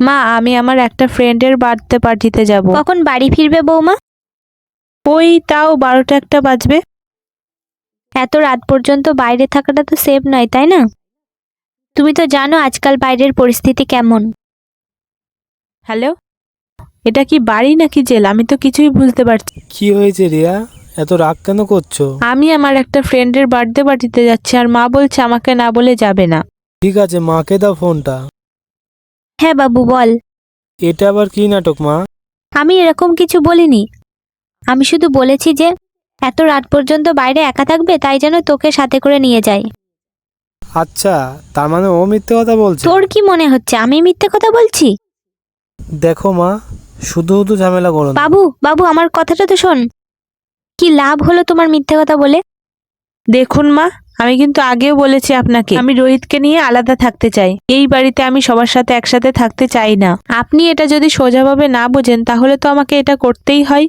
মা, আমি আমার একটা ফ্রেন্ডের বার্থডে পার্টিতে যাব। কখন বাড়ি ফিরবে বৌমা? ওই তাও 12টা-1টা বাজবে। এত রাত পর্যন্ত বাইরে থাকাটা তো সেফ নয়, তাই না? তুমি তো জানো আজকাল বাইরের পরিস্থিতি কেমন। হ্যালো, এটা কি বাড়ি নাকি জেল? আমি তো কিছুই বুঝতে পারছি। কি হয়েছে রিয়া, এত রাগ কেন করছো? আমি আমার একটা ফ্রেন্ডের বার্থডে পার্টিতে যাচ্ছি, আর মা বলছে আমাকে না বলে যাবে না। ঠিক আছে, মাকে দাও ফোনটা। হ্যাঁ বাবু বল। এটা আবার কি নাটক মা? আমি এরকম কিছু বলিনি। আমি শুধু বলেছি যে এত রাত পর্যন্ত বাইরে একা থাকবে, তাই যেন তোকে সাথে করে নিয়ে যাই। আচ্ছা, তার মানে ও মিথ্যে কথা বলছে? তোর কি মনে হচ্ছে আমি মিথ্যে কথা বলছি? দেখো মা, শুধু শুধু ঝামেলা করো না। বাবু বাবু আমার কথাটা তো শোন। কি লাভ হলো তোমার মিথ্যে কথা বলে? দেখুন মা, আমি কিন্তু আগেও বলেছি আপনাকে, আমি রোহিতকে নিয়ে আলাদা থাকতে চাই। এই বাড়িতে আমি সবার সাথে একসাথে থাকতে চাই না। আপনি এটা যদি সোজাভাবে না বোঝেন তাহলে তো আমাকে এটা করতেই হয়।